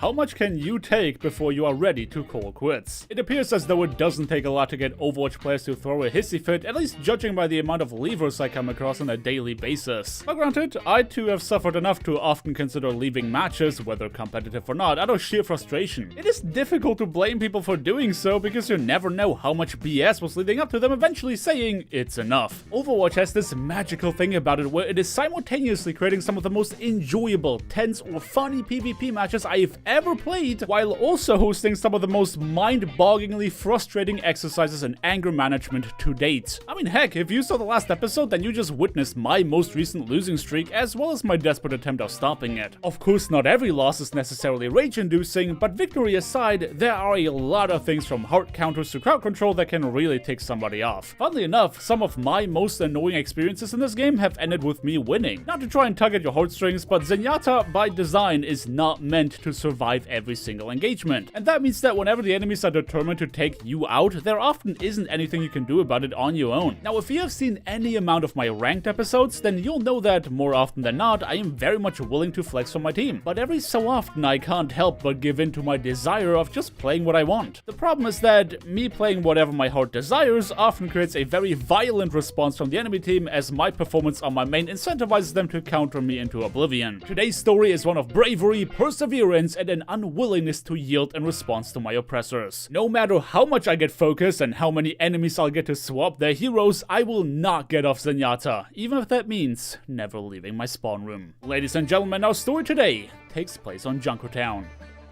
how much can you take before you are ready to call quits? It appears as though it doesn't take a lot to get Overwatch players to throw a hissy fit, at least judging by the amount of leavers I come across on a daily basis. But granted, I too have suffered enough to often consider leaving matches, whether competitive or not, out of sheer frustration. It is difficult to blame people for doing so because you never know how much BS was leading up to them eventually saying it's enough. Overwatch has this magical thing about it where it is simultaneously creating some of the most enjoyable, tense, or funny PvP matches I've ever played, while also hosting some of the most mind-bogglingly frustrating exercises in anger management to date. I mean, heck, if you saw the last episode, then you just witnessed my most recent losing streak as well as my desperate attempt of stopping it. Of course, not every loss is necessarily rage-inducing, but victory aside, there are a lot of things from heart counters to crowd control that can really tick somebody off. Funnily enough, some of my most annoying experiences in this game have ended with me winning. Not to try and tug at your heartstrings, but Zenyatta, by design, is not meant to survive every single engagement. And that means that whenever the enemies are determined to take you out, there often isn't anything you can do about it on your own. Now, if you have seen any amount of my ranked episodes, then you'll know that more often than not, I am very much willing to flex on my team. But every so often, I can't help but give in to my desire of just playing what I want. The problem is that me playing whatever my heart desires often creates a very violent response from the enemy team, as my performance on my main incentivizes them to counter me into oblivion. Today's story is one of bravery, perseverance, and an unwillingness to yield in response to my oppressors. No matter how much I get focused and how many enemies I'll get to swap their heroes, I will not get off Zenyatta, even if that means never leaving my spawn room. Ladies and gentlemen, our story today takes place on Junkertown.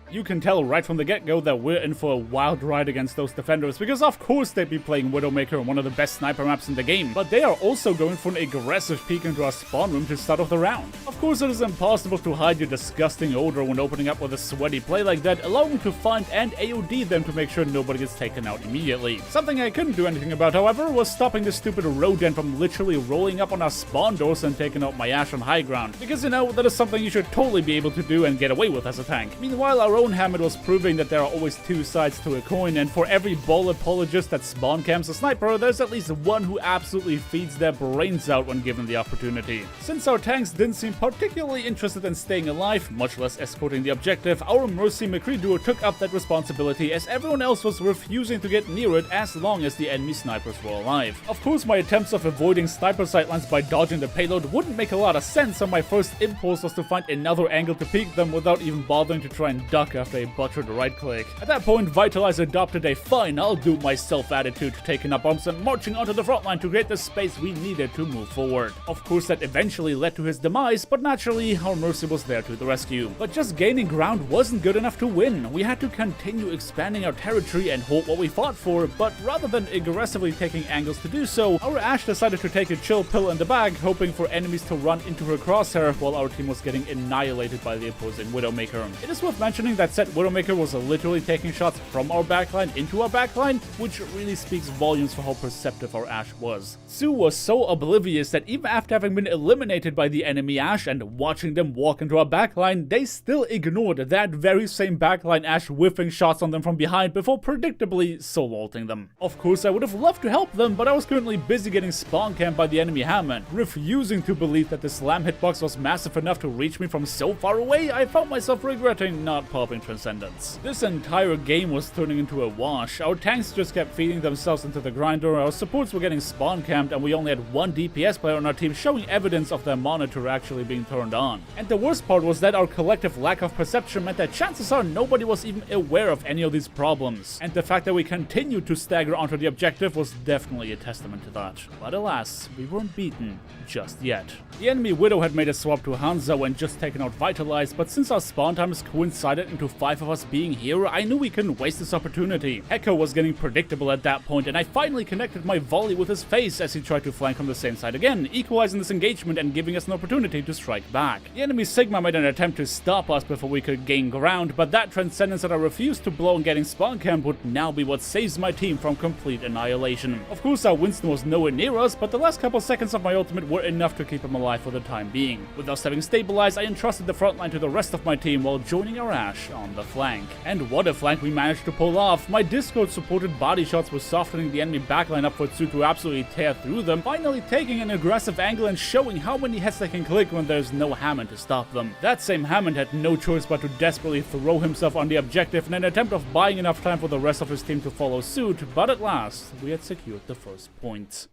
You can tell right from the get-go that we're in for a wild ride against those defenders, because of course they'd be playing Widowmaker on one of the best sniper maps in the game, but they are also going for an aggressive peek into our spawn room to start off the round. Of course, it is impossible to hide your disgusting odor when opening up with a sweaty play like that, allowing me to find and AOD them to make sure nobody gets taken out immediately. Something I couldn't do anything about, however, was stopping this stupid rodent from literally rolling up on our spawn doors and taking out my Ashe on high ground, because you know, that is something you should totally be able to do and get away with as a tank. Meanwhile, our own Hammond was proving that there are always two sides to a coin, and for every ball apologist that spawn camps a sniper, there's at least one who absolutely feeds their brains out when given the opportunity. Since our tanks didn't seem particularly interested in staying alive, much less escorting the objective, our Mercy McCree duo took up that responsibility, as everyone else was refusing to get near it as long as the enemy snipers were alive. Of course, my attempts of avoiding sniper sightlines by dodging the payload wouldn't make a lot of sense, so my first impulse was to find another angle to peek them without even bothering to try and duck after a butchered right click. At that point, Vitalize adopted a fine I'll do it myself attitude, taking up arms and marching onto the front line to create the space we needed to move forward. Of course, that eventually led to his demise, but naturally, our Mercy was there to the rescue. But just gaining ground wasn't good enough to win. We had to continue expanding our territory and hold what we fought for, but rather than aggressively taking angles to do so, our Ashe decided to take a chill pill in the bag, hoping for enemies to run into her crosshair while our team was getting annihilated by the opposing Widowmaker. It is worth mentioning that said Widowmaker was literally taking shots from our backline into our backline, which really speaks volumes for how perceptive our Ashe was. Sue was so oblivious that even after having been eliminated by the enemy Ashe and watching them walk into our backline, they still ignored that very same backline Ashe whiffing shots on them from behind before predictably solo-ulting them. Of course, I would have loved to help them, but I was currently busy getting spawn camped by the enemy Hammond. Refusing to believe that the slam hitbox was massive enough to reach me from so far away, I found myself regretting not popping Transcendence. This entire game was turning into a wash. Our tanks just kept feeding themselves into the grinder, our supports were getting spawn camped, and we only had one DPS player on our team showing evidence of their monitor actually being turned on. And the worst part was that our collective lack of perception meant that chances are nobody was even aware of any of these problems. And the fact that we continued to stagger onto the objective was definitely a testament to that. But alas, we weren't beaten just yet. The enemy Widow had made a swap to Hanzo and just taken out Vitalize, but since our spawn times coincided into 5 of us being here, I knew we couldn't waste this opportunity. Echo was getting predictable at that point, and I finally connected my volley with his face as he tried to flank from the same side again, equalizing this engagement and giving us an opportunity to strike back. The enemy Sigma made an attempt to stop us before we could gain ground, but that Transcendence that I refused to blow and getting spawn camp would now be what saves my team from complete annihilation. Of course, our Winston was nowhere near us, but the last couple seconds of my ultimate were enough to keep him alive for the time being. With us having stabilized, I entrusted the front line to the rest of my team while joining our Ashe push on the flank. And what a flank we managed to pull off. My Discord-supported body shots were softening the enemy backline up for Tsu to absolutely tear through them, finally taking an aggressive angle and showing how many hits they can click when there's no Hammond to stop them. That same Hammond had no choice but to desperately throw himself on the objective in an attempt of buying enough time for the rest of his team to follow suit, but at last, we had secured the first point.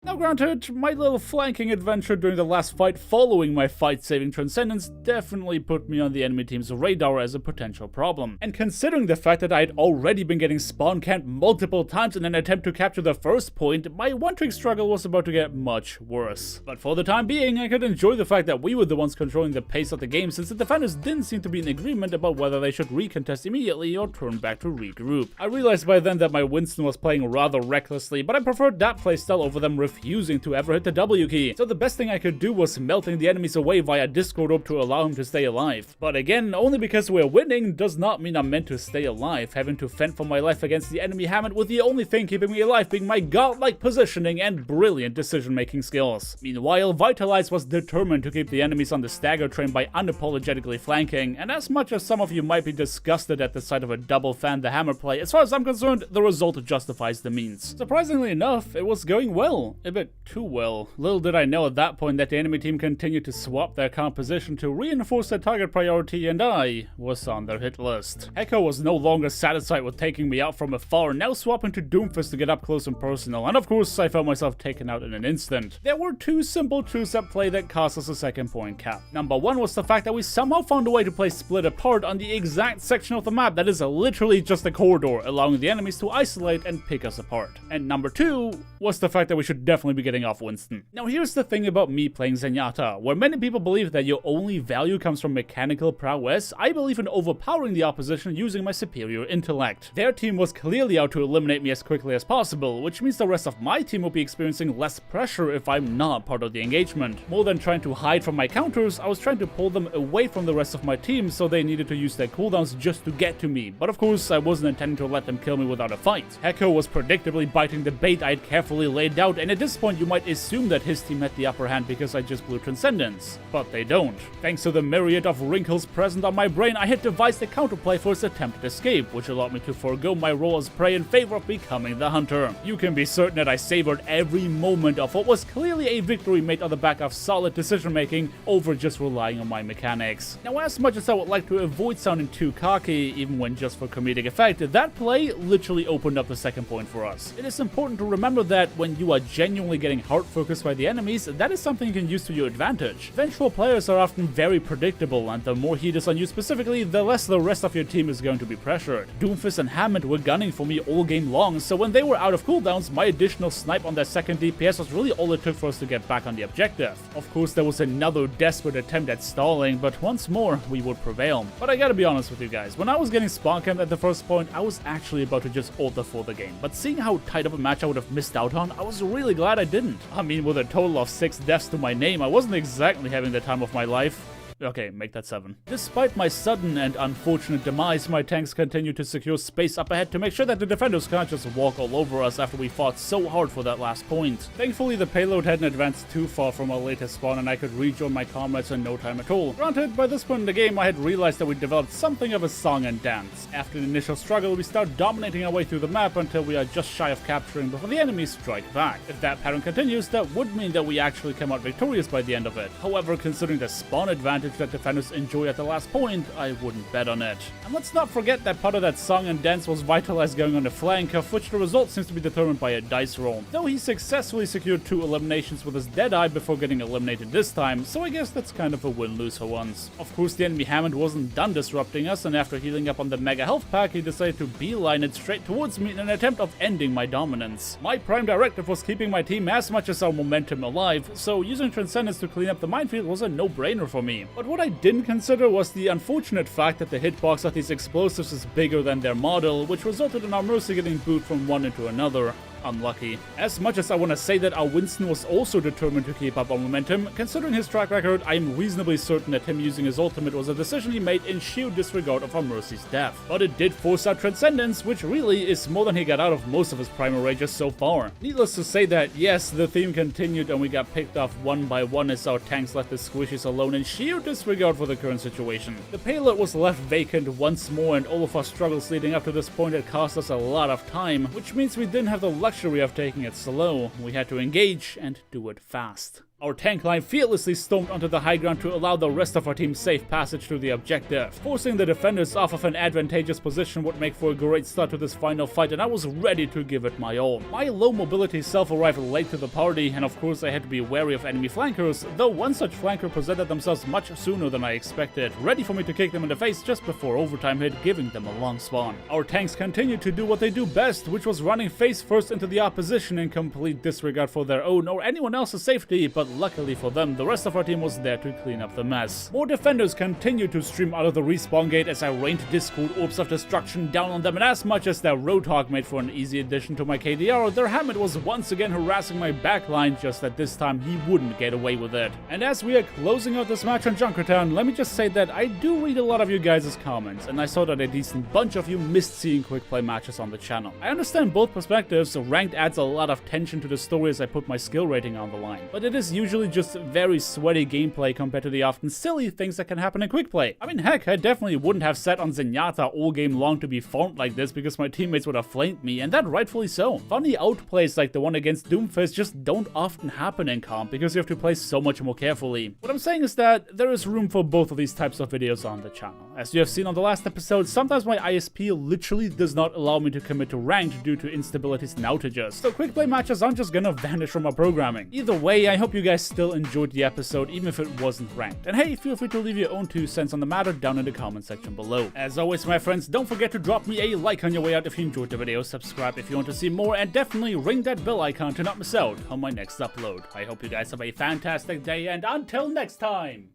Now granted, my little flanking adventure during the last fight following my fight-saving Transcendence definitely put me on the enemy team's radar as a potential problem. And considering the fact that I had already been getting spawn camped multiple times in an attempt to capture the first point, my one-trick struggle was about to get much worse. But for the time being, I could enjoy the fact that we were the ones controlling the pace of the game, since the defenders didn't seem to be in agreement about whether they should recontest immediately or turn back to regroup. I realized by then that my Winston was playing rather recklessly, but I preferred that playstyle over them refusing to ever hit the W key, so the best thing I could do was melting the enemies away via Discord orb to allow him to stay alive. But again, only because we're winning does not mean I'm meant to stay alive, having to fend for my life against the enemy Hammond with the only thing keeping me alive being my godlike positioning and brilliant decision-making skills. Meanwhile, Vitalize was determined to keep the enemies on the stagger train by unapologetically flanking, and as much as some of you might be disgusted at the sight of a double fan the hammer play, as far as I'm concerned, the result justifies the means. Surprisingly enough, it was going well. A bit too well. Little did I know at that point that the enemy team continued to swap their composition to reinforce their target priority, and I was on their hit list. Echo was no longer satisfied with taking me out from afar, now swapping to Doomfist to get up close and personal, and of course I felt myself taken out in an instant. There were two simple truths at play that cost us a second point cap. Number one was the fact that we somehow found a way to play split apart on the exact section of the map that is literally just a corridor, allowing the enemies to isolate and pick us apart. And number two was the fact that we should definitely be getting off Winston. Now here's the thing about me playing Zenyatta. Where many people believe that your only value comes from mechanical prowess, I believe in overpowering the opposition using my superior intellect. Their team was clearly out to eliminate me as quickly as possible, which means the rest of my team will be experiencing less pressure if I'm not part of the engagement. More than trying to hide from my counters, I was trying to pull them away from the rest of my team, so they needed to use their cooldowns just to get to me, but of course I wasn't intending to let them kill me without a fight. Echo was predictably biting the bait I had carefully laid out, and at this point you might assume that his team had the upper hand because I just blew Transcendence, but they don't. Thanks to the myriad of wrinkles present on my brain, I had devised a counterplay for his attempted escape, which allowed me to forego my role as prey in favor of becoming the hunter. You can be certain that I savored every moment of what was clearly a victory made on the back of solid decision making over just relying on my mechanics. Now, as much as I would like to avoid sounding too cocky, even when just for comedic effect, that play literally opened up the second point for us. It is important to remember that when you are genuinely getting hard focused by the enemies, that is something you can use to your advantage. Vengeful players are often very predictable, and the more heat is on you specifically, the less the rest of your team is going to be pressured. Doomfist and Hammond were gunning for me all game long, so when they were out of cooldowns, my additional snipe on their second DPS was really all it took for us to get back on the objective. Of course, there was another desperate attempt at stalling, but once more, we would prevail. But I gotta be honest with you guys, when I was getting spawn camped at the first point, I was actually about to just ult for the game, but seeing how tight of a match I would have missed out on, I was really glad I didn't. I mean, with a total of 6 deaths to my name, I wasn't exactly having the time of my life. Okay, make that 7. Despite my sudden and unfortunate demise, my tanks continued to secure space up ahead to make sure that the defenders can't just walk all over us after we fought so hard for that last point. Thankfully, the payload hadn't advanced too far from our latest spawn and I could rejoin my comrades in no time at all. Granted, by this point in the game, I had realized that we developed something of a song and dance. After an initial struggle, we start dominating our way through the map until we are just shy of capturing before the enemies strike back. If that pattern continues, that would mean that we actually come out victorious by the end of it. However, considering the spawn advantage that defenders enjoy at the last point, I wouldn't bet on it. And let's not forget that part of that song and dance was Vitalize going on the flank, of which the result seems to be determined by a dice roll. Though he successfully secured 2 eliminations with his Deadeye before getting eliminated this time, so I guess that's kind of a win-lose for once. Of course, the enemy Hammond wasn't done disrupting us, and after healing up on the Mega Health Pack, he decided to beeline it straight towards me in an attempt of ending my dominance. My prime directive was keeping my team as much as our momentum alive, so using Transcendence to clean up the minefield was a no-brainer for me. But what I didn't consider was the unfortunate fact that the hitbox of these explosives is bigger than their model, which resulted in our Mercy getting booed from one into another. unlucky. As much as I want to say that our Winston was also determined to keep up our momentum, considering his track record, I am reasonably certain that him using his ultimate was a decision he made in sheer disregard of our Mercy's death. But it did force out Transcendence, which really is more than he got out of most of his primal rages so far. Needless to say that, yes, the theme continued and we got picked off one by one as our tanks left the squishies alone in sheer disregard for the current situation. The payload was left vacant once more, and all of our struggles leading up to this point had cost us a lot of time, which means we didn't have the luxury of taking it slow. We had to engage and do it fast. Our tank line fearlessly stormed onto the high ground to allow the rest of our team safe passage to the objective. Forcing the defenders off of an advantageous position would make for a great start to this final fight, and I was ready to give it my all. My low mobility self arrived late to the party, and of course I had to be wary of enemy flankers, though one such flanker presented themselves much sooner than I expected, ready for me to kick them in the face just before overtime hit, giving them a long spawn. Our tanks continued to do what they do best, which was running face first into the opposition in complete disregard for their own or anyone else's safety, but luckily for them, the rest of our team was there to clean up the mess. More defenders continued to stream out of the respawn gate as I rained Discord orbs of destruction down on them, and as much as their Roadhog made for an easy addition to my KDR, their Hammett was once again harassing my backline, just that this time he wouldn't get away with it. And as we are closing out this match on Junkertown, let me just say that I do read a lot of you guys' comments, and I saw that a decent bunch of you missed seeing quick play matches on the channel. I understand both perspectives, so ranked adds a lot of tension to the story as I put my skill rating on the line, but it is usually just very sweaty gameplay compared to the often silly things that can happen in quick play. I mean, heck, I definitely wouldn't have sat on Zenyatta all game long to be farmed like this because my teammates would have flamed me, and that rightfully so. Funny outplays like the one against Doomfist just don't often happen in comp because you have to play so much more carefully. What I'm saying is that there is room for both of these types of videos on the channel. As you have seen on the last episode, sometimes my ISP literally does not allow me to commit to ranked due to instabilities and outages, so quick play matches aren't just gonna vanish from our programming. Either way, I hope you guys still enjoyed the episode even if it wasn't ranked. And hey, feel free to leave your own 2 cents on the matter down in the comment section below. As always, my friends, don't forget to drop me a like on your way out if you enjoyed the video, subscribe if you want to see more, and definitely ring that bell icon to not miss out on my next upload. I hope you guys have a fantastic day, and until next time,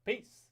peace!